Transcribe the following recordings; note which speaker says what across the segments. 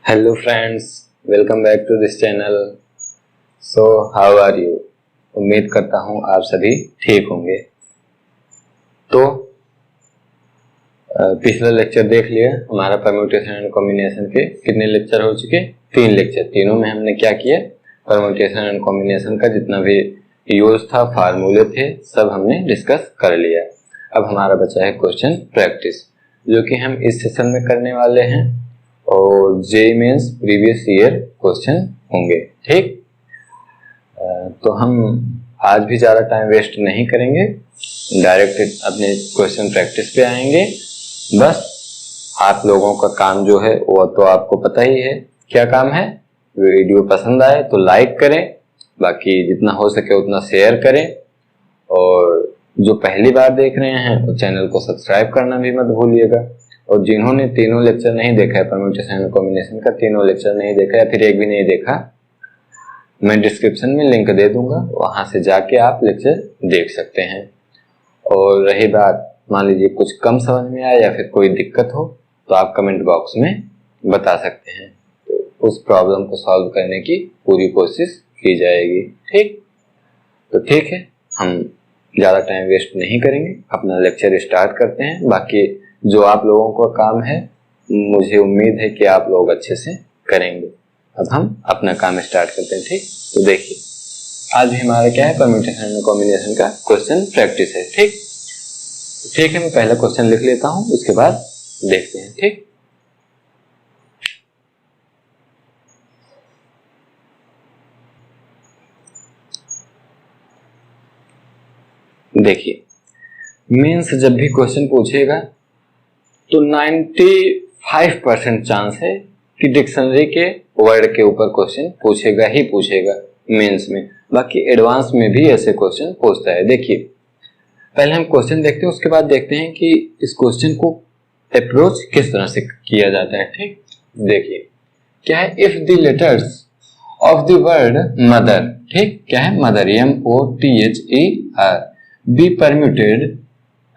Speaker 1: Hello friends, welcome back to this channel. So how are you? उम्मीद करता हूँ आप सभी ठीक होंगे। तो पिछला लेक्चर देख लिया हमारा परम्यूटेशन एंड कॉम्बिनेशन के कितने लेक्चर हो चुके? 3 लेक्चर। तीनों में हमने क्या किया? परम्यूटेशन एंड कॉम्बिनेशन का जितना भी यूज था, फार्मूले थे, सब हमने डिस्कस कर लिया। अब हमारा बचा है क्वेश्चन प्रैक्टिस, जो कि हम इस सेशन में करने वाले हैं और JEE mains previous year question होंगे। ठीक, तो हम आज भी ज़्यादा टाइम वेस्ट नहीं करेंगे, डायरेक्ट अपने क्वेश्चन प्रैक्टिस पे आएंगे। बस आप लोगों का काम जो है वो तो आपको पता ही है क्या काम है। वीडियो पसंद आए तो लाइक करें, बाकी जितना हो सके उतना शेयर करें, और जो पहली बार देख रहे हैं वो चैनल को सब्सक्राइब करना भी मत भूलिएगा। और जिन्होंने तीनों लेक्चर नहीं देखा है, परम्यूटेशन एंड कॉम्बिनेशन का तीनों लेक्चर नहीं देखा या फिर एक भी नहीं देखा, मैं डिस्क्रिप्शन में लिंक दे दूंगा, वहां से जाके आप लेक्चर देख सकते हैं। और रही बात, मान लीजिए कुछ कम समझ में आया या फिर कोई दिक्कत हो तो आप कमेंट बॉक्स में बता सकते हैं, तो उस प्रॉब्लम को सॉल्व करने की पूरी कोशिश की जाएगी। ठीक, तो ठीक है, हम ज़्यादा टाइम वेस्ट नहीं करेंगे, अपना लेक्चर स्टार्ट करते हैं। बाकी जो आप लोगों का काम है, मुझे उम्मीद है कि आप लोग अच्छे से करेंगे। अब हम अपना काम स्टार्ट करते हैं। ठीक, तो देखिए आज भी हमारा क्या है, परम्यूटेशन एंड कॉम्बिनेशन का क्वेश्चन प्रैक्टिस है। ठीक है, मैं पहला क्वेश्चन लिख लेता हूं, उसके बाद देखते हैं। ठीक, देखिए मीन्स जब भी क्वेश्चन पूछेगा तो 95% चांस है कि डिक्शनरी के वर्ड के ऊपर क्वेश्चन पूछेगा ही पूछेगा मेंस में। बाकी एडवांस में भी ऐसे क्वेश्चन पूछता है। देखिए पहले हम क्वेश्चन देखते हैं, उसके बाद देखते हैं कि इस क्वेश्चन को अप्रोच किस तरह से किया जाता है। ठीक, देखिए क्या है, if the letters of the word mother, ठीक क्या है, mother MOTHER be permuted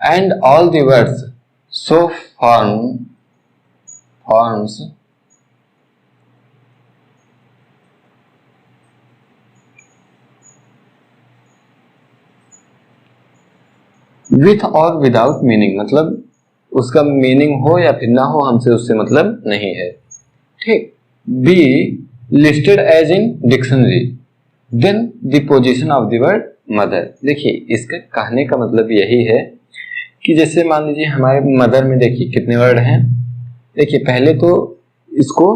Speaker 1: and all the words so forms with और without meaning, मतलब उसका मीनिंग हो या फिर ना हो, हमसे उससे मतलब नहीं है। ठीक, be listed as in dictionary, then the position of the word mother. देखिए इसका कहने का मतलब यही है कि जैसे मान लीजिए हमारे मदर में देखिए कितने वर्ड हैं। देखिए पहले तो इसको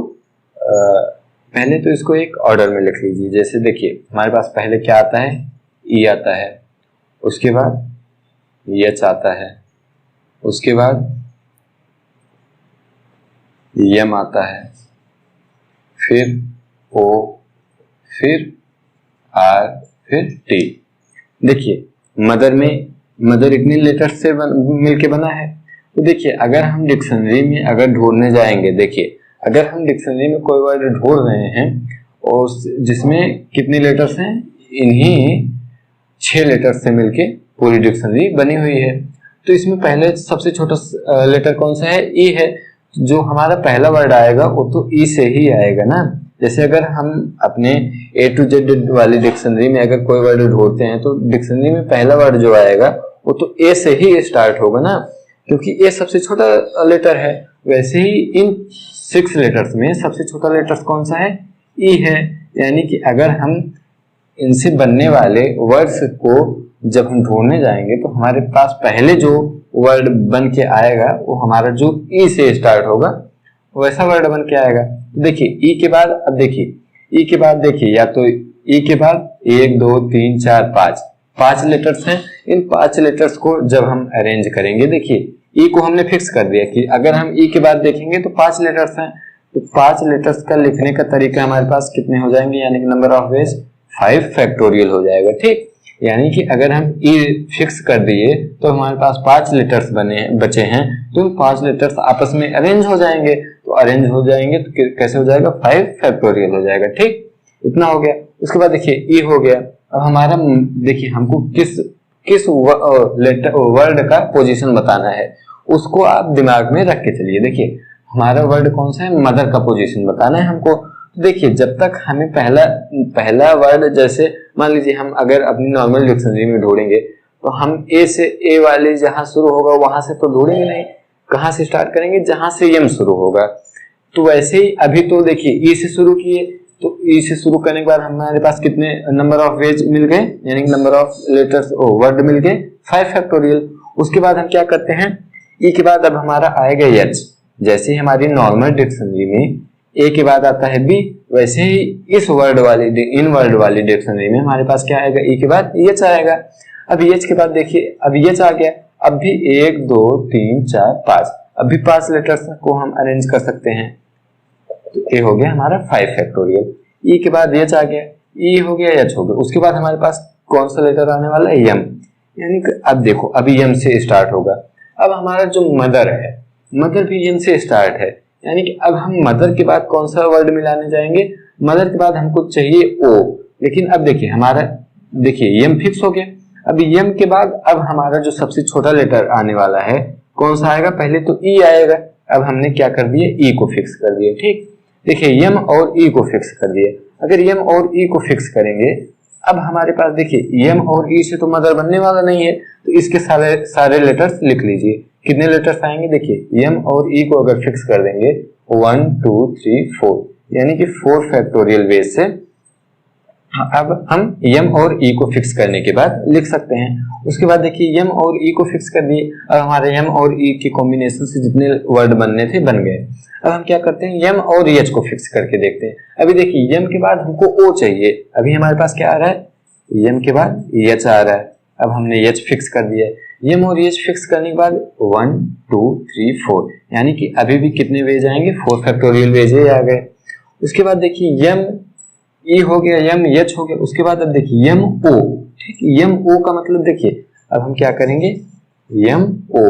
Speaker 1: एक ऑर्डर में लिख लीजिए। जैसे देखिए हमारे पास पहले क्या आता है, ई आता है, उसके बाद एच आता है, उसके बाद यम आता है, फिर ओ, फिर आर, फिर टी। देखिए मदर इतने लेटर्स से मिलके बना है। तो देखिए अगर हम डिक्शनरी में अगर ढूंढने जाएंगे, देखिए अगर हम डिक्शनरी में कोई वर्ड ढूंढ रहे हैं और जिसमें कितने लेटर्स हैं, इन्हीं 6 लेटर्स से मिलके पूरी डिक्शनरी बनी हुई है। तो इसमें पहले सबसे छोटा लेटर कौन सा है, ई है। जो हमारा पहला वर्ड आएगा वो तो ई से ही आएगा ना। जैसे अगर हम अपने A to Z वाली डिक्शनरी में अगर कोई वर्ड ढूंढते हैं तो डिक्शनरी में पहला वर्ड जो आएगा वो तो ए से ही स्टार्ट होगा ना, क्योंकि ए सबसे छोटा लेटर है। वैसे ही इन 6 लेटर्स में सबसे छोटा लेटर कौन सा है, ई है। यानी कि अगर हम इनसे बनने वाले वर्ड्स को जब हम ढूंढने जाएंगे तो हमारे पास पहले जो वर्ड बन के आएगा वो हमारा जो ई से स्टार्ट होगा वैसा वर्ड बन के आएगा। देखिए ई के बाद, अब देखिए ई के बाद देखिए, या तो ई के बाद 1 2 3 4 5 लेटर्स हैं। इन 5 लेटर्स को जब हम अरेंज करेंगे, देखिए ई को हमने फिक्स कर दिया कि अगर हम ई के बाद देखेंगे तो 5 लेटर्स हैं, तो 5 लेटर्स का लिखने का तरीका हमारे पास कितने हो जाएंगे, यानी कि नंबर ऑफ वेज 5 फैक्टोरियल हो जाएगा। ठीक, यानी कि अगर हम ई फिक्स कर दिए तो हमारे पास 5 लेटर्स बचे हैं, तो 5 लेटर्स आपस में अरेंज हो जाएंगे। तो अरेंज हो जाएंगे तो कैसे हो जाएगा, 5 फैक्टोरियल हो जाएगा। ठीक, इतना हो गया। उसके बाद देखिए ई हो गया। अब हमारा देखिए हमको किस लेटर वर्ड का पोजीशन बताना है, उसको आप दिमाग में रख के चलिए। देखिए हमारा वर्ड कौन सा है, मदर का पोजीशन बताना है हमको। तो देखिए जब तक हमें पहला वर्ड, जैसे मान लीजिए हम अगर अपनी नॉर्मल डिक्शनरी में ढूंढेंगे तो हम ए से, ए वाले जहां शुरू होगा वहां से तो ढूंढेंगे नहीं, कहां से स्टार्ट करेंगे, जहां से एम शुरू होगा। तो वैसे ही अभी तो देखिए ई से शुरू किए, तो ई से शुरू करने के बाद हमारे पास कितने नंबर ऑफ वेज मिल गए, यानी नंबर ऑफ लेटर्स वर्ड मिल गए 5 फैक्टोरियल। उसके बाद हम क्या करते हैं, ई के बाद अब हमारा आएगा एच। जैसे ही हमारी नॉर्मल डिक्शनरी में ए के बाद आता है बी, वैसे ही इस वर्ड वाली, इन वर्ड वाली डिक्शनरी में हमारे पास क्या आएगा, ई के बाद एच आएगा। अब एच के बाद देखिए अब एच आ गया, अब भी 1 2 3 4 5, अब भी 5 लेटर्स को हम अरेंज कर सकते हैं। तो ए हो गया हमारा 5 फैक्टोरियल। ई के बाद एच आ गया, ई हो गया, एच हो गया। उसके बाद हमारे पास कौन सा लेटर आने वाला है, एम, यानी कि अब देखो अभी एम से स्टार्ट होगा। अब हमारा जो मदर है, मदर भी एम से स्टार्ट है, यानी कि अब हम मदर के बाद कौन सा वर्ड मिलाने जाएंगे, मदर के बाद हमको चाहिए ओ। लेकिन अब देखिए हमारा, देखिए एम फिक्स हो गया। अब एम के बाद अब हमारा जो सबसे छोटा लेटर आने वाला है कौन सा आएगा, पहले तो ई आएगा। अब हमने क्या कर दिया, ई को फिक्स कर दिया। ठीक, देखिए एम और ई को फिक्स कर दिया। अगर एम और ई को फिक्स करेंगे, अब हमारे पास देखिए एम और ई से तो मदर बनने वाला नहीं है, तो इसके सारे लेटर्स लिख लीजिए। कितने लेटर्स आएंगे, देखिए एम और ई को अगर फिक्स कर देंगे 1 2 3 4, यानी कि 4 फैक्टोरियल वेज से अब हम एम और ई को फिक्स करने के बाद लिख सकते हैं। उसके बाद देखिए एम और ई को फिक्स कर दिए, अब हमारे एम और ई के कॉम्बिनेशन से जितने वर्ड बनने थे बन गए। अब हम क्या करते हैं, एम और एच को फिक्स करके देखते हैं। अभी देखिए एम के बाद हमको ओ चाहिए, अभी हमारे पास क्या आ रहा है, एम के बाद एच आ रहा है। अब हमने एच फिक्स कर दिया है। एम और एच फिक्स करने के बाद 1 2 3 4, यानी कि अभी भी कितने वेज आएंगे, 4 फैक्टोरियल वेज आ गए। उसके बाद देखिए एम ई हो गया, एम एच हो गया। उसके बाद अब देखिए एम ओ, ठीक, एम ओ का मतलब देखिए अब हम क्या करेंगे, एम ओ,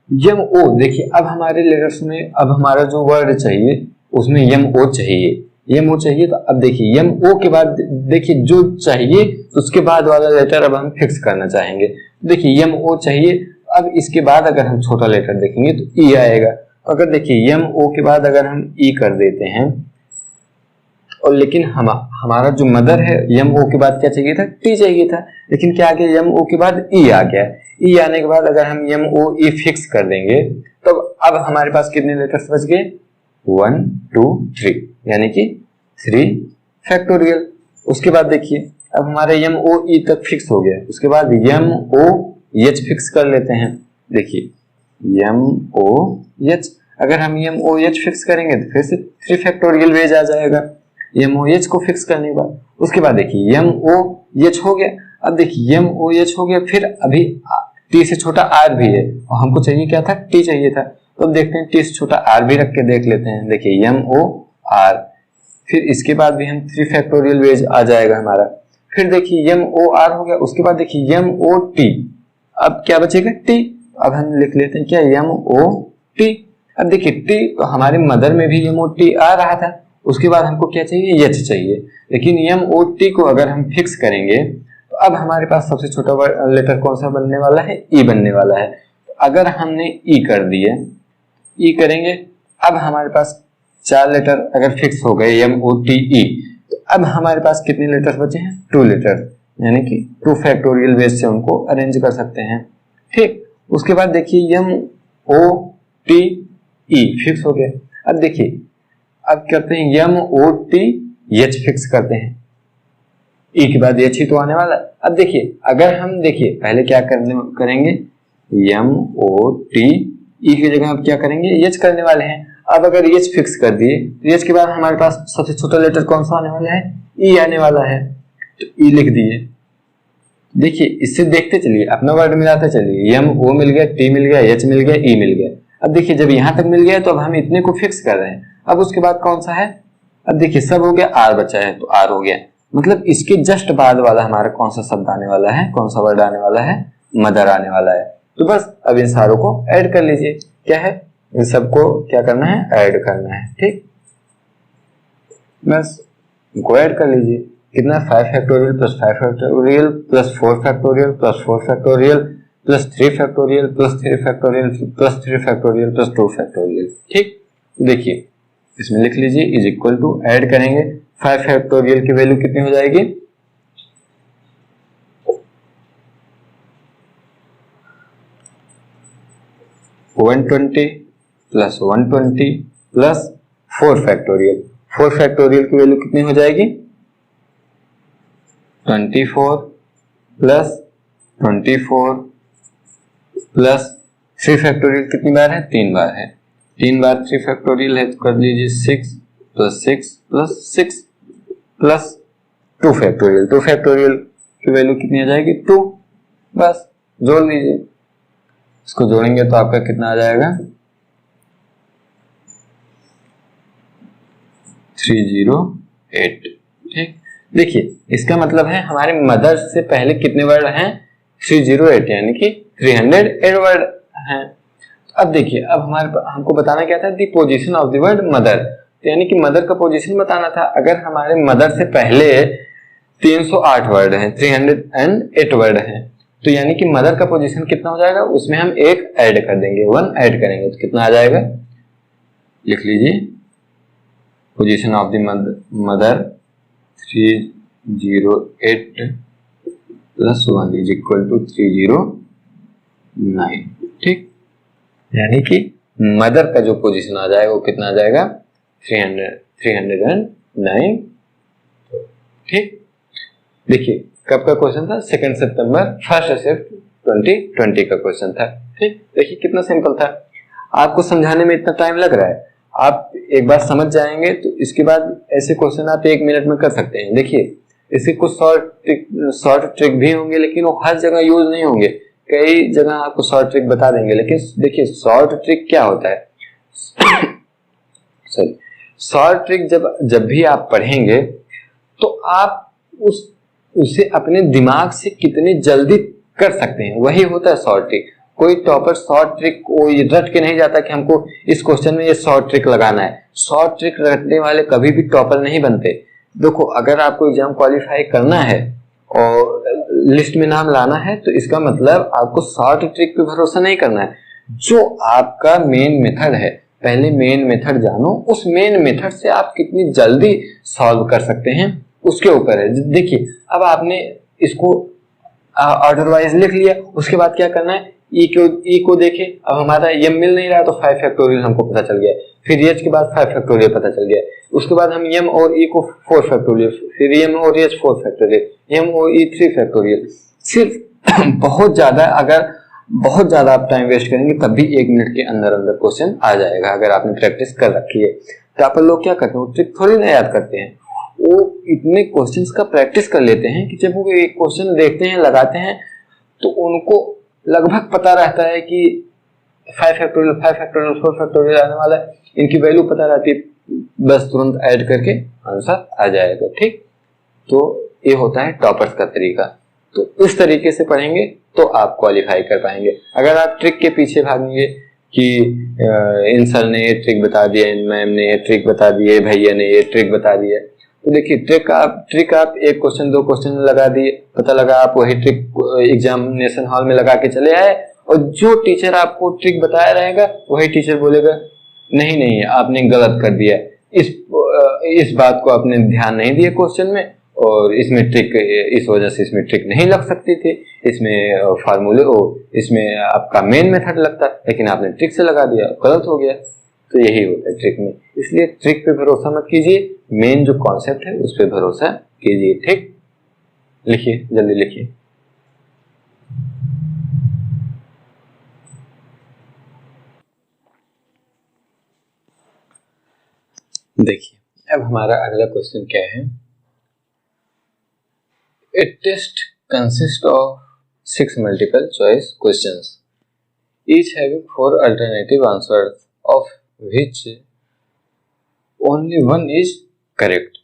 Speaker 1: एम ओ। देखिए अब हमारे लेटर्स में अब हमारा जो वर्ड चाहिए उसमें एम ओ चाहिए, एम ओ चाहिए। तो अब देखिए एम ओ के बाद देखिए जो चाहिए तो उसके बाद वाला लेटर अब हम फिक्स करना चाहेंगे। देखिए एम ओ चाहिए, अब इसके बाद अगर हम छोटा लेटर देखेंगे तो ई आएगा। तो अगर देखिए एम ओ के बाद अगर हम ई कर देते हैं, और लेकिन हमारा जो मदर है एम ओ के बाद क्या चाहिए था, टी चाहिए था, लेकिन क्या आ गया, एम ओ के बाद ई आ गया। ई आने के बाद अगर हम एम ओ ई फिक्स कर देंगे तो अब हमारे पास कितने लेटर्स बच गए, 1 2 3, यानी कि 3 फैक्टोरियल। उसके बाद देखिए अब हमारे एम ओ ई तक फिक्स हो गया। उसके बाद एम ओ एच फिक्स कर लेते हैं। देखिए एम ओ एच, अगर हम एम ओ एच फिक्स करेंगे तो फिर से 3 फैक्टोरियल वेज आ जाएगा एम ओ एच को फिक्स करने के बाद। उसके बाद देखिए एम ओ एच हो गया। अब देखिए एम ओ एच हो गया, फिर अभी टी से छोटा आर भी है और हमको चाहिए क्या था, टी चाहिए था। तो अब देखते हैं टी से छोटा आर भी रख के देख लेते हैं। देखिए एम ओ आर, फिर इसके बाद भी हम 3 फैक्टोरियल वेज आ जाएगा हमारा। फिर देखिए एम ओ आर हो गया। उसके बाद देखिए एम ओ टी, अब क्या बचेगा, टी। अब हम लिख लेते हैं क्या, एम ओ टी। अब देखिए टी हमारे मदर में भी एम ओ टी आ रहा था। उसके बाद हमको क्या चाहिए, एच चाहिए, लेकिन एम ओ टी को अगर हम फिक्स करेंगे तो अब हमारे पास सबसे छोटा लेटर कौन सा बनने वाला है, ई बनने वाला है। तो अगर हमने ई कर दिए, ई करेंगे, अब हमारे पास 4 लेटर अगर फिक्स हो गए एम ओ टी ई, तो अब हमारे पास कितने लेटर्स बचे हैं, 2 लेटर, यानी कि 2 फैक्टोरियल वेज से उनको अरेंज कर सकते हैं। ठीक, उसके बाद देखिए M O T E fix हो गया। अब देखिए अब करते हैं M O T H fix करते हैं, ई के बाद एच ही तो आने वाला। अब देखिए अगर हम देखिए पहले क्या करेंगे, एम ओ टी ई की जगह आप क्या करेंगे, एच करने वाले हैं। अब अगर एच फिक्स कर दिए तो एच के बाद हमारे पास सबसे छोटा लेटर कौन सा आने वाला है, ई आने वाला है, तो ई लिख दिए। देखिए इससे देखते चलिए, अपना वर्ड मिलाते चलिए, एम ओ मिल गया, टी मिल गया, एच मिल गया, ई मिल गया। अब देखिए जब यहां तक मिल गया तो अब हम इतने को फिक्स कर रहे हैं। अब उसके बाद कौन सा है, अब देखिए सब हो गया, आर बचा है, तो आर हो गया। मतलब इसके जस्ट बाद वाला हमारा कौन सा शब्द आने वाला है, कौन सा वर्ड आने वाला है, मदर आने वाला है। तो बस अब इन सारों को ऐड कर लीजिए। क्या है, इन सबको क्या करना है, ऐड करना है। ठीक, बस इनको ऐड कर लीजिए। कितना, 5 factorial plus 5 factorial plus 4 factorial plus 4 factorial plus 3 factorial plus 3 factorial plus 3 factorial plus 2 factorial. ठीक, देखिए इसमें लिख लीजिए इज इक्वल टू, ऐड करेंगे 5 फैक्टोरियल की वैल्यू कितनी हो जाएगी, 120 प्लस 120 प्लस 4 फैक्टोरियल, 4 फैक्टोरियल की वैल्यू कितनी हो जाएगी 24 प्लस 24 प्लस 3 फैक्टोरियल कितनी बार है, 3 बार है, 3 बार 3 फैक्टोरियल है तो कर लीजिए 6 plus 6 plus 6 plus 2 factorial, 2 factorial की वैल्यू कितनी आ जाएगी 2, बस जोड़ लीजिए, इसको जोड़ेंगे तो आपका कितना आ जाएगा 308। ठीक, देखिए इसका मतलब है हमारे मदर से पहले कितने वर्ड हैं 308, यानी कि 308 वर्ड हैं। अब देखिए अब हमको बताना क्या था, the position of the word mother, तो यानी कि मदर का पोजीशन बताना था। अगर हमारे मदर से पहले 308 वर्ड हैं, 308 वर्ड हैं, तो यानी कि मदर का पोजीशन कितना हो जाएगा, उसमें हम एक ऐड कर देंगे, 1 ऐड करेंगे तो कितना आ जाएगा, लिख लीजिए position of the mother 308 plus 1 is equal to 309। ठीक, यानी कि मदर का जो पोजीशन आ जाएगा वो कितना आ जाएगा 309। ठीक, देखिए कब का क्वेश्चन था, 2 सितंबर 1 शिफ्ट 2020 का क्वेश्चन था। ठीक, देखिए कितना सिंपल था, आपको समझाने में इतना टाइम लग रहा है, आप एक बार समझ जाएंगे तो इसके बाद ऐसे क्वेश्चन आप 1 मिनट में कर सकते हैं। देखिए इसके कुछ शॉर्ट ट्रिक भी होंगे, लेकिन वो हर जगह यूज नहीं होंगे, कई जगह आपको शॉर्ट ट्रिक बता देंगे, लेकिन देखिए शॉर्ट ट्रिक क्या होता है सॉरी, शॉर्ट ट्रिक जब भी आप पढ़ेंगे तो आप उसे अपने दिमाग से कितने जल्दी कर सकते हैं, वही होता है शॉर्ट ट्रिक। कोई टॉपर शॉर्ट ट्रिक कोई रट के नहीं जाता कि हमको इस क्वेश्चन में ये शॉर्ट ट्रिक लगाना है, शॉर्ट ट्रिक रटने वाले कभी भी टॉपर नहीं बनते। देखो अगर आपको एग्जाम क्वालिफाई करना है और लिस्ट में नाम लाना है तो इसका मतलब आपको शॉर्ट ट्रिक पे भरोसा नहीं करना है, जो आपका मेन मेथड है, पहले मेन मेथड जानो, उस मेन मेथड से आप कितनी जल्दी सॉल्व कर सकते हैं उसके ऊपर है। देखिए अब आपने इसको ऑर्डर वाइज लिख लिया, उसके बाद क्या करना है, ई को देखे, अब हमारा ये मिल नहीं रहा तो 5 फैक्टोरियल हमको पता चल गया, फिर एच के बाद 5 फैक्टोरियल पता चल गया, उसके बाद हम एम और ई को 4 फैक्टोरियल, फिर एम और एच 4 फैक्टोरियल, एम और ई 3 फैक्टोरियल। सिर्फ बहुत ज्यादा आप टाइम वेस्ट करेंगे तब भी 1 मिनट के अंदर अंदर क्वेश्चन आ जाएगा, अगर आपने प्रैक्टिस कर रखी है। तो आप लोग क्या करते हैं, वो ट्रिक थोड़ी ना याद करते हैं, वो इतने क्वेश्चंस का प्रैक्टिस कर लेते हैं कि जब वो एक क्वेश्चन देखते हैं लगाते हैं तो उनको लगभग पता रहता है कि 5 फैक्टोरियल 4 फैक्टोरियल आने वाला है, इनकी वैल्यू पता रहती है, बस तुरंत ऐड करके आंसर आ जाएगा। ठीक, तो ये होता है टॉपर्स का तरीका। तो इस तरीके से पढ़ेंगे तो आप क्वालिफाई कर पाएंगे। अगर आप ट्रिक के पीछे भागेंगे कि इन सर ने ये ट्रिक बता दिया, इन मैम ने ये ट्रिक बता दिए, भैया ने ये ट्रिक बता दिया, तो देखिए ट्रिक आप 1 क्वेश्चन 2 क्वेश्चन लगा दिए, पता लगा आप वही ट्रिक एग्जामिनेशन हॉल में लगा के चले आए, और जो टीचर आपको ट्रिक बताया रहेगा वही टीचर बोलेगा नहीं आपने गलत कर दिया, इस बात को आपने ध्यान नहीं दिया क्वेश्चन में, और इसमें ट्रिक, इस वजह से इसमें ट्रिक नहीं लग सकती थी, इसमें फार्मूले इसमें आपका मेन मेथड लगता, लेकिन आपने ट्रिक से लगा दिया, गलत हो गया। तो यही होता है ट्रिक में, इसलिए ट्रिक पे भरोसा मत कीजिए, मेन जो कॉन्सेप्ट है उस पे भरोसा कीजिए। ठीक, लिखिए जल्दी लिखिए। देखिए अब हमारा अगला क्वेश्चन क्या है, A test consists of 6 multiple choice questions, each having 4 alternative answers, of which only one is correct.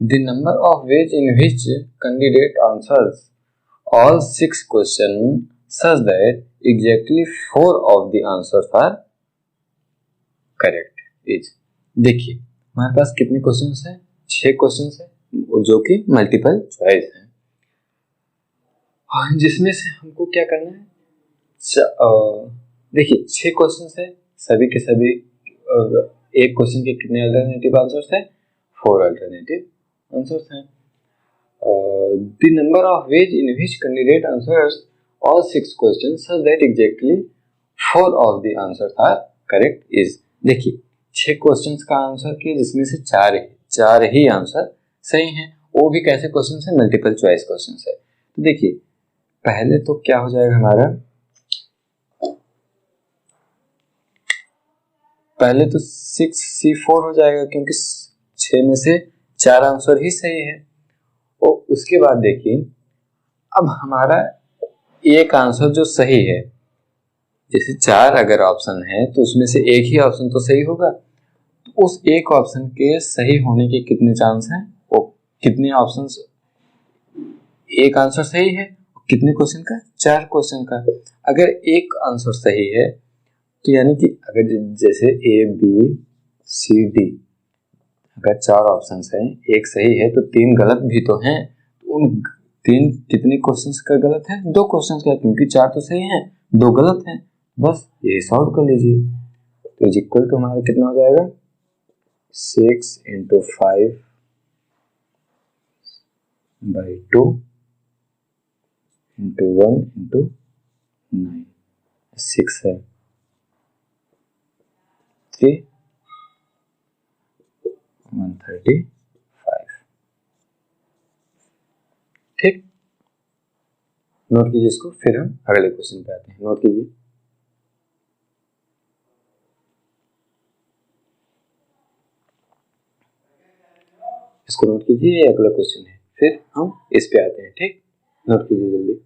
Speaker 1: The number of ways in which candidate answers all 6 questions such that exactly 4 of the answers are correct is। देखिए हमारे पास कितने questions हैं, 6 questions हैं जो कि multiple choice हैं, जिसमें से हमको क्या करना है, देखिए 6 क्वेश्चंस है, सभी के सभी एक क्वेश्चन के कितने अल्टरनेटिव आंसर्स हैं? 4 अल्टरनेटिव आंसर्स हैं। The number of ways in which candidate answers all 6 questions so that exactly 4 of the answers are correct is, देखिए 6 क्वेश्चंस का आंसर किया जिसमें से 4 ही आंसर सही हैं, वो भी कैसे क्वेश्चन है? मल्टीपल चॉइस क्वेश्चन है। तो देखिए पहले तो क्या हो जाएगा हमारा, पहले तो 6C4 हो जाएगा क्योंकि 6 में से 4 आंसर ही सही है। और उसके बाद देखिए अब हमारा एक आंसर जो सही है, जैसे 4 अगर ऑप्शन है तो उसमें से एक ही ऑप्शन तो सही होगा, तो उस एक ऑप्शन के सही होने के कितने चांस हैं? वो कितने ऑप्शंस, एक आंसर सही है, कितने क्वेश्चन का? 4 क्वेश्चन का। अगर एक आंसर सही है तो यानी कि अगर जैसे ABCD अगर 4 ऑप्शन हैं, एक सही है तो 3 गलत भी तो हैं, तो उन 3 कितने क्वेश्चंस का गलत है? 2 क्वेश्चंस का, क्योंकि 4 तो सही हैं 2 गलत हैं, बस ये सॉल्व कर लीजिए। तो इज इक्वल टू हमारा कितना हो जाएगा? 6 × 5 / 2 × 1 × 9, 6 है 3 135। ठीक, नोट कीजिए इसको, फिर हम अगले क्वेश्चन पे आते हैं। नोट कीजिए, इसको नोट कीजिए, ये अगला क्वेश्चन है, फिर हम इस पे आते हैं। ठीक, नोट कीजिए जल्दी।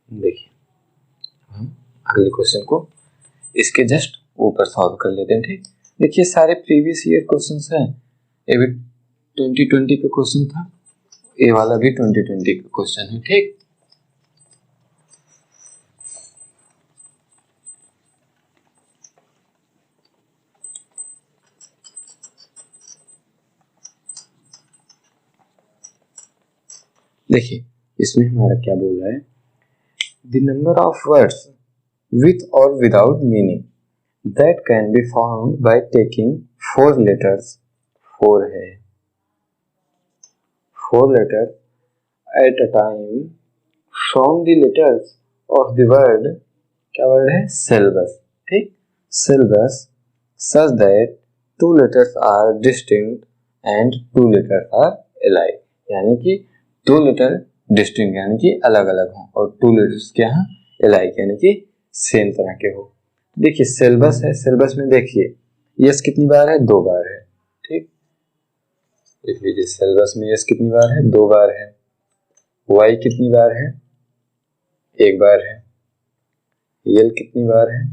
Speaker 1: देखिए हम अगले क्वेश्चन को इसके जस्ट ऊपर सॉल्व कर लेते हैं। ठीक, देखिए सारे प्रीवियस ईयर क्वेश्चंस हैं, ये भी 2020 का क्वेश्चन था, ये वाला भी 2020 का क्वेश्चन है। ठीक, देखिए इसमें हमारा क्या बोल रहा है? The number of words with or without meaning that can be found by taking 4 letters, 4 है, 4 letters at a time from the letters of the word, क्या वर्ड है? syllabus। ठीक, syllabus such that 2 letters are distinct and 2 letters are alike, यानी कि 2 letter distinct यानी कि अलग अलग हो और 2 लेटर्स क्या हैं? अलाइक यानी कि सेम तरह के हो। देखिए सिलेबस है, सिलेबस में देखिए यस कितनी बार है? 2 बार है। ठीक, देख लीजिए सिलेबस में यस कितनी बार है? 2 बार है। वाई कितनी बार है? 1 बार है। एल कितनी बार है?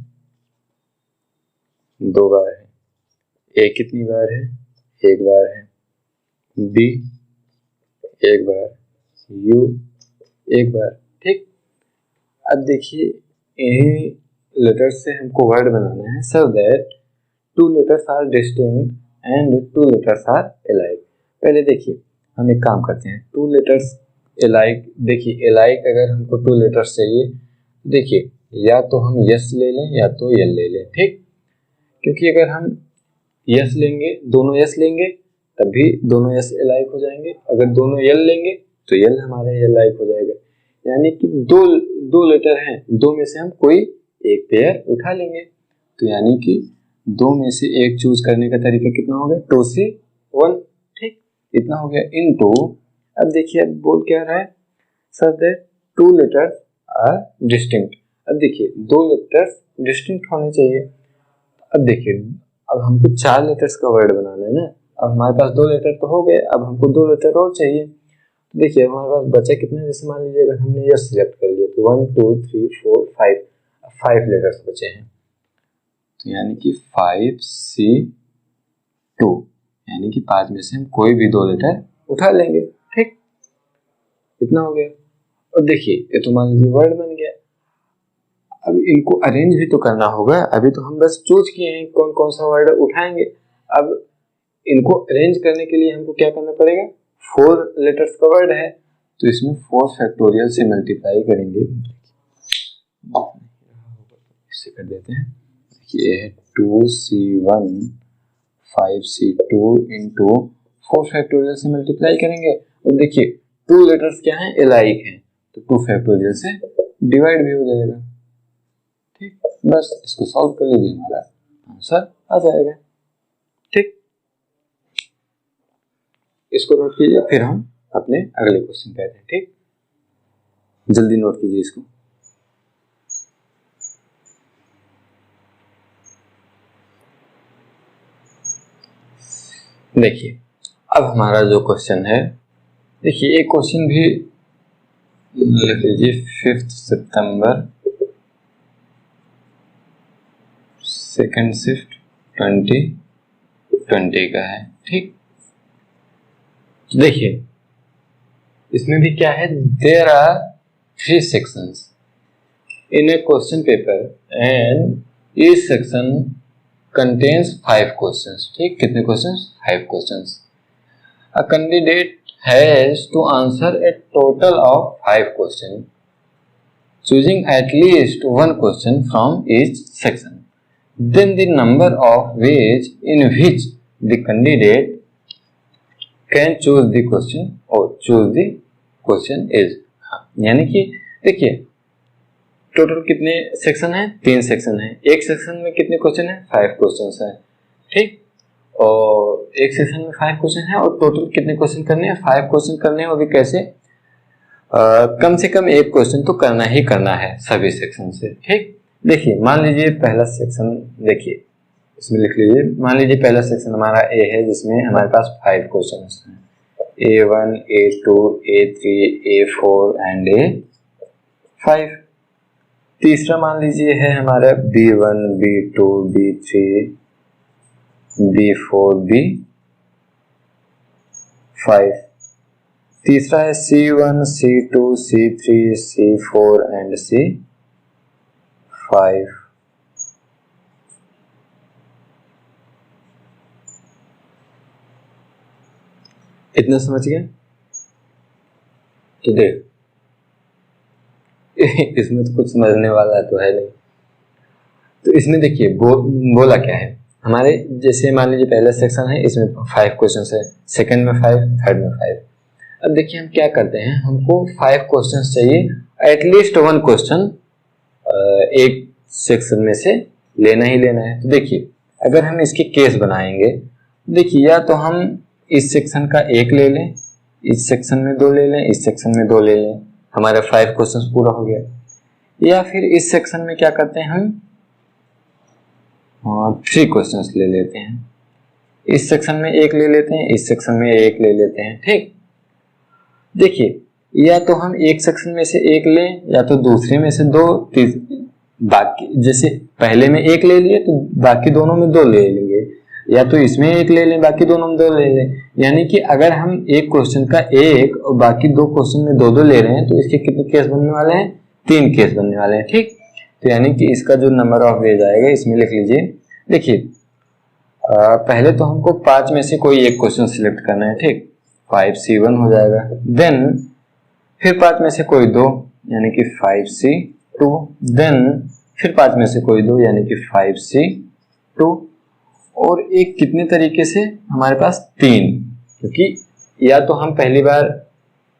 Speaker 1: 2 बार है। ए कितनी बार है? 1 बार है। बी 1 बार, यू 1 बार। ठीक, अब देखिए इन्हीं लेटर्स से हमको वर्ड बनाना है so that 2 letters are distinct and 2 letters are alike. पहले देखिए हम एक काम करते हैं, 2 लेटर्स अलाइक, देखिए अलाइक अगर हमको 2 लेटर्स चाहिए, देखिए या तो हम यस ले लें या तो यल ले लें। ठीक, क्योंकि अगर हम यस लेंगे, दोनों यस लेंगे तब भी दोनों यस अलाइक हो जाएंगे, अगर दोनों यल लेंगे तो यल हमारा यल लाइक हो जाएगा। यानी कि दो लेटर हैं, 2 में से हम कोई एक पेयर उठा लेंगे, तो यानी कि 2 में से एक चूज करने का तरीका कितना हो गया? 2C1। ठीक, इतना हो गया इनटू, अब देखिए अब बोल क्या रहा है? Sir that 2 letters are distinct. अब देखिए 2 लेटर्स डिस्टिंक्ट होने चाहिए। अब देखिए अब हमको 4 लेटर्स का वर्ड बनाना है ना, अब हमारे पास 2 लेटर तो हो गए, अब हमको 2 लेटर और चाहिए। तो देखिए हमारे पास बचा कितना? जैसे मान लीजिए अगर हमने यस सिलेक्ट कर लिया तो 1 2 3 4 5, 5 लेटर्स बचे हैं, तो यानी कि 5C2, यानी कि 5 में से हम कोई भी 2 लेटर उठा लेंगे। ठीक, इतना हो गया। और देखिए ये तो मान लीजिए वर्ड बन गया। अब इनको अरेंज भी तो करना होगा। अभी तो हम बस चूज किए हैं कौन कौन सा वर्ड उठाएंगे। अब इनको अरेंज करने के लिए हमको क्या करना पड़ेगा, 4 लेटर्स का वर्ड है तो इसमें 4 फैक्टोरियल से मल्टीप्लाई करेंगे। इससे कर देते हैं, ये है 2c1 5c2 इंटू 4 फैक्टोरियल से मल्टीप्लाई करेंगे। और देखिए 2 लेटर्स क्या हैं, एलाइक हैं, तो 2 फैक्टोरियल से डिवाइड भी हो जाएगा। ठीक, बस इसको सॉल्व कर लीजिए, हमारा आंसर आ जाएगा। ठीक, इसको नोट कीजिए, फिर हम अपने अगले क्वेश्चन पे आते हैं। ठीक, जल्दी नोट कीजिए इसको। देखिए अब हमारा जो क्वेश्चन है, देखिए एक क्वेश्चन भी लिख लीजिए, 5 सितंबर 2nd शिफ्ट 2020 का है। ठीक, देखिए इसमें भी क्या है, there are 3 sections in a question paper and each section contains 5 questions। ठीक, कितने questions, 5 questions। A candidate has to answer a total of 5 questions, choosing at least 1 question from each section. Then the number of ways in which the candidate can choose the question or choose the question is। यानी कि देखिए total कितने section हैं, 3 section हैं। एक section में कितने question हैं, 5 क्वेश्चन हैं। ठीक, और एक सेक्शन में 5 क्वेश्चन है और टोटल कितने क्वेश्चन करने हैं, 5 क्वेश्चन करने हैं। वो भी कैसे, कम से कम एक क्वेश्चन तो करना ही करना है सभी सेक्शन से। ठीक, देखिए मान लीजिए पहला सेक्शन, देखिए इसमें लिख लीजिए, मान लीजिए पहला सेक्शन हमारा ए है जिसमें हमारे पास 5 क्वेश्चन हैं, A1 A2 A3 A4 and A5। तीसरा मान लीजिए है हमारा B1 B2 B3 B4 B5। तीसरा है C1 C2 C3 C4 and C5। इतना समझ गए? तो देख इसमें तो कुछ समझने वाला तो है नहीं। तो इसमें देखिए बोला क्या है हमारे, जैसे मान लीजिए पहला सेक्शन है, इसमें 5 क्वेश्चन है, सेकंड में 5, थर्ड में 5। अब देखिए हम क्या करते हैं, हमको 5 क्वेश्चन चाहिए, एटलीस्ट 1 क्वेश्चन एक सेक्शन में से लेना ही लेना है। तो देखिए अगर हम इसके केस बनाएंगे, देखिए या तो हम इस सेक्शन का 1 ले लें, इस सेक्शन में 2 ले लें, इस सेक्शन में 2 ले लें, हमारा 5 क्वेश्चन पूरा हो गया। या फिर इस सेक्शन में क्या करते हैं हम 3 क्वेश्चंस ले लेते हैं, इस सेक्शन में 1 ले लेते हैं, इस सेक्शन में 1 ले लेते हैं। ठीक, देखिए या तो हम एक सेक्शन में से 1 लें या तो दूसरे में से 2, बाकी जैसे पहले में 1 ले लिए तो बाकी दोनों में 2 ले लेंगे, या तो इसमें 1 ले लें बाकी दोनों में 2 ले लें। यानी कि अगर हम एक क्वेश्चन का 1 और बाकी 2 क्वेश्चन में 2 ले रहे हैं तो इसके कितने केस बनने वाले हैं, 3 केस बनने वाले हैं। ठीक, तो यानी कि इसका जो नंबर ऑफ वेज आएगा इसमें लिख लीजिए। देखिए पहले तो हमको 5 में से कोई एक क्वेश्चन सिलेक्ट करना है। ठीक, 5C1 हो जाएगा, देन फिर 5 में से कोई 2 यानी कि 5C2, देन फिर 5 में से कोई 2 यानी कि 5C2, और एक कितने तरीके से हमारे पास 3, क्योंकि या तो हम पहली बार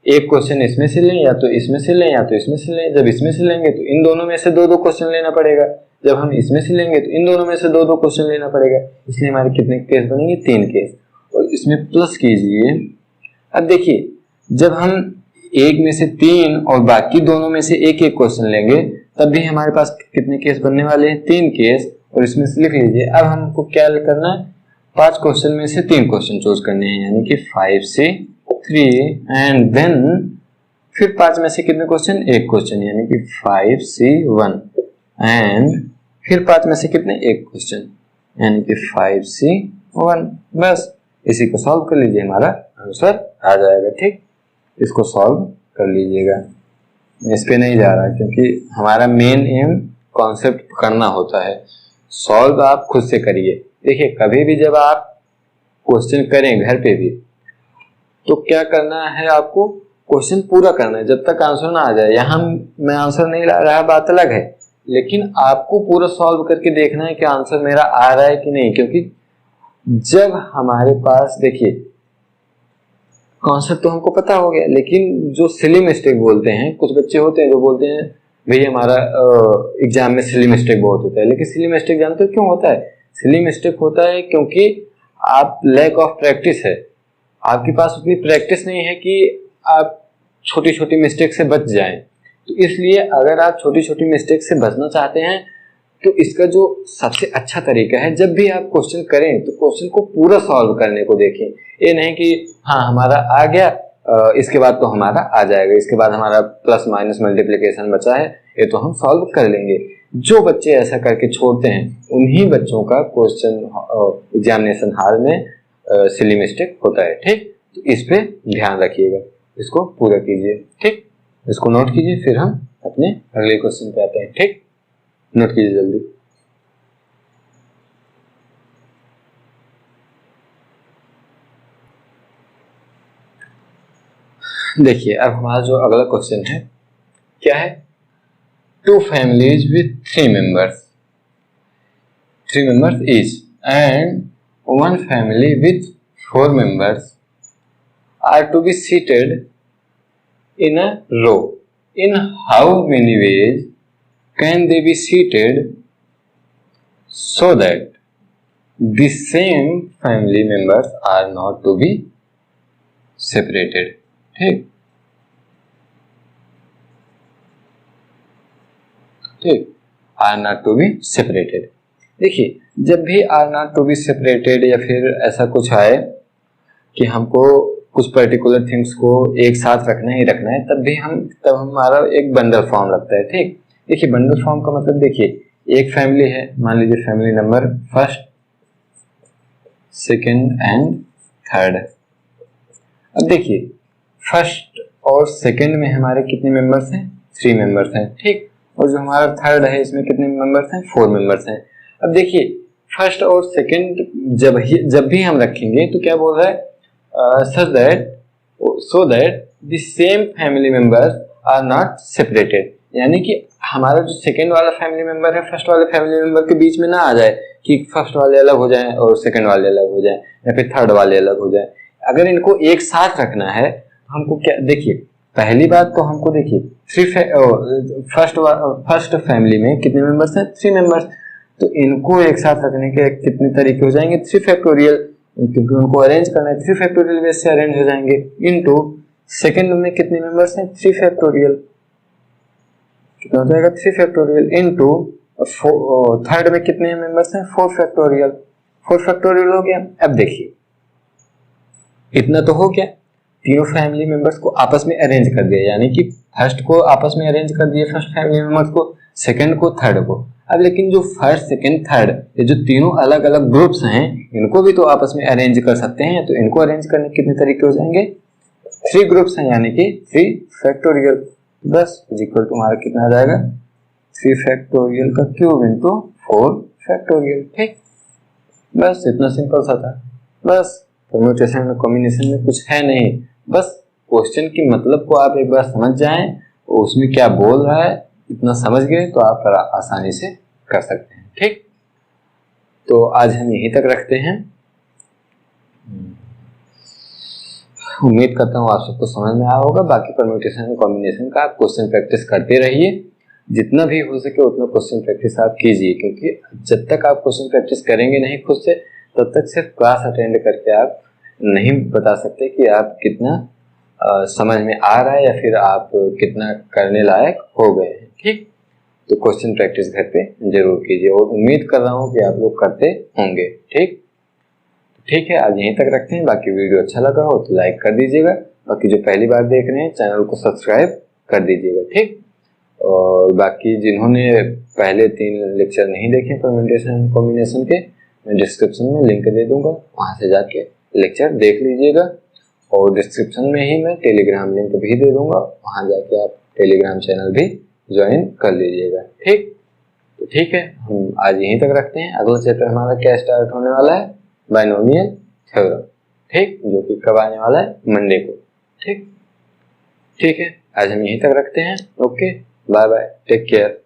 Speaker 1: एक क्वेश्चन इसमें से लें, या तो इसमें से लें, या तो इसमें से लें। जब इसमें से लेंगे तो इन दोनों में से 2 क्वेश्चन लेना पड़ेगा, जब हम इसमें से लेंगे तो इन दोनों में से 2 क्वेश्चन लेना पड़ेगा। इसलिए हमारे कितने केस बनेंगे, 3 केस। और इसमें प्लस कीजिए। अब देखिए जब हम एक में से 3 और बाकी दोनों में से एक क्वेश्चन लेंगे तब भी हमारे पास कितने केस बनने वाले हैं, 3 केस। और इसमें से लिख लीजिए अब हमको क्या करना है, 5 क्वेश्चन में से 3 क्वेश्चन चूज करने हैं, यानी कि 5C3, एंड देन फिर 5 में से कितने क्वेश्चन, 1 क्वेश्चन यानी कि 5C1, एंड फिर 5 में से कितने, 1 क्वेश्चन यानी कि 5C1। बस इसी को सॉल्व कर लीजिए, हमारा आंसर आ जाएगा। ठीक, इसको सॉल्व कर लीजिएगा। इस पे नहीं जा रहा क्योंकि हमारा मेन एम कॉन्सेप्ट करना होता है, सॉल्व आप खुद से करिए। देखिए कभी भी जब आप क्वेश्चन करें घर पे भी, तो क्या करना है आपको, क्वेश्चन पूरा करना है जब तक आंसर ना आ जाए। यहाँ मैं आंसर नहीं ला रहा, बात अलग है, लेकिन आपको पूरा सॉल्व करके देखना है कि आंसर मेरा आ रहा है कि नहीं। क्योंकि जब हमारे पास, देखिए कॉन्सेप्ट तो हमको पता हो गया, लेकिन जो सिली मिस्टेक बोलते हैं, कुछ बच्चे होते हैं जो बोलते हैं भैया हमारा एग्जाम में सिली मिस्टेक बहुत होता है। लेकिन सिली मिस्टेक जानते हो क्यों होता है? सिली मिस्टेक होता है क्योंकि आप लैक ऑफ प्रैक्टिस है, आपके पास उतनी प्रैक्टिस नहीं है कि आप छोटी छोटी मिस्टेक से बच जाएं। तो इसलिए अगर आप छोटी छोटी मिस्टेक से बचना चाहते हैं तो इसका जो सबसे अच्छा तरीका है, जब भी आप क्वेश्चन करें तो क्वेश्चन को पूरा सॉल्व करने को देखें। ये नहीं कि हाँ हमारा आ गया, इसके बाद तो हमारा आ जाएगा, इसके बाद हमारा प्लस माइनस मल्टीप्लिकेशन बचा है, ये तो हम सॉल्व कर लेंगे। जो बच्चे ऐसा करके छोड़ते हैं उन्हीं बच्चों का क्वेश्चन एग्जामिनेशन हॉल में सिली मिस्टेक होता है। ठीक, तो इस पे ध्यान रखिएगा, इसको पूरा कीजिए। ठीक, इसको नोट कीजिए, फिर हम अपने अगले क्वेश्चन पे आते हैं। ठीक, नोट कीजिए जल्दी। देखिए अब हमारा जो अगला क्वेश्चन है क्या है, two families with three members each and one family with four members are to be seated in a row, in how many ways can they be seated so that the same family members are not to be separated? ठीक, are not to be separated. देखिए जब भी are not to be separated या फिर ऐसा कुछ आए कि हमको कुछ पर्टिकुलर थिंग्स को एक साथ रखना ही रखना है, तब हमारा एक बंडल फॉर्म लगता है। ठीक, देखिए बंडल फॉर्म का मतलब, देखिए एक फैमिली है, मान लीजिए family number first, second and third. अब देखिए फर्स्ट और सेकंड में हमारे कितने मेंबर्स हैं? 3 मेंबर्स हैं। ठीक, और जो हमारा थर्ड है इसमें कितने मेंबर्स हैं? 4 मेंबर्स हैं। अब देखिए फर्स्ट और सेकंड जब भी हम रखेंगे तो क्या बोल रहा है, so that the same family members are not separated, यानी कि हमारा जो सेकंड वाला फैमिली मेंबर है फर्स्ट वाले फैमिली मेंबर के बीच में ना आ जाए कि फर्स्ट वाले अलग हो जाएं और सेकंड वाले अलग हो जाएं या फिर थर्ड वाले अलग हो जाएं। अगर इनको एक साथ रखना है तो हमको क्या, देखिए पहली बात तो हमको, देखिए फर्स्ट फैमिली में कितने मेंबर्स हैं? 3 मेंबर्स। तो इनको एक साथ रखने के कितने तरीके हो जाएंगे? 3 फैक्टोरियल, क्योंकि उनको अरेंज करना है 3 फैक्टोरियल बेस से अरेंज हो जाएंगे। इनटू सेकंड में कितने मेंबर्स हैं? 3 फैक्टोरियल, कितना हो जाएगा? 3 फैक्टोरियल। इनटू थर्ड में कितने मेंबर्स हैं? 4 फैक्टोरियल, 4 फैक्टोरियल हो गया। अब देखिए इतना तो हो गया, तीनों फैमिली मेंबर्स को आपस में अरेंज कर दिया, यानी कि फर्स्ट को आपस में अरेंज कर दिया फर्स्ट फैमिली मेंबर्स को, सेकंड को, थर्ड को। अब लेकिन जो फर्स्ट सेकंड थर्ड ये जो तीनों अलग अलग ग्रुप्स हैं इनको भी तो आपस में अरेंज कर सकते हैं। तो इनको अरेंज करने के कितने तरीके हो जाएंगे? 3 ग्रुप्स हैं, यानी कि 3 फैक्टोरियल। बस इज इक्वल टू हमारा कितना आ जाएगा? 3 फैक्टोरियल का क्यूब इंटू 4 फैक्टोरियल। ठीक, बस इतना सिंपल सा था। बस परम्यूटेशन और कॉम्बिनेशन में कुछ है नहीं, बस क्वेश्चन की मतलब को आप एक बार समझ जाएं और उसमें क्या बोल रहा है इतना समझ गए तो आप आसानी से कर सकते हैं। ठीक, तो आज हम यहीं तक रखते हैं। उम्मीद करता हूँ आप सबको समझ में आया होगा। बाकी परम्यूटेशन और कॉम्बिनेशन का आप क्वेश्चन प्रैक्टिस करते रहिए, जितना भी हो सके उतना क्वेश्चन प्रैक्टिस आप कीजिए, क्योंकि जब तक आप क्वेश्चन प्रैक्टिस करेंगे नहीं खुद से, तब तक सिर्फ क्लास अटेंड करके आप नहीं बता सकते कि आप कितना समझ में आ रहा है या फिर आप कितना करने लायक हो गए हैं। ठीक, तो क्वेश्चन प्रैक्टिस घर पे जरूर कीजिए और उम्मीद कर रहा हूँ कि आप लोग करते होंगे। ठीक है, आज यहीं तक रखते हैं। बाकी वीडियो अच्छा लगा हो तो लाइक कर दीजिएगा, बाकी जो पहली बार देख रहे हैं चैनल को सब्सक्राइब कर दीजिएगा। ठीक, और बाकी जिन्होंने पहले 3 लेक्चर नहीं देखे परम्यूटेशन कॉम्बिनेशन के, मैं डिस्क्रिप्शन में लिंक दे दूंगा, वहां से जाके लेक्चर देख लीजिएगा। और डिस्क्रिप्शन में ही मैं टेलीग्राम लिंक भी दे दूंगा, वहां जाके आप टेलीग्राम चैनल भी ज्वाइन कर लीजिएगा। ठीक, तो ठीक है, हम आज यहीं तक रखते हैं। अगला चैप्टर हमारा क्या स्टार्ट होने वाला है, बाइनोमियल थ्योरम, ठीक, जो कि कब आने वाला है, मंडे को। ठीक है, आज हम यहीं तक रखते हैं। Okay, bye bye, take care.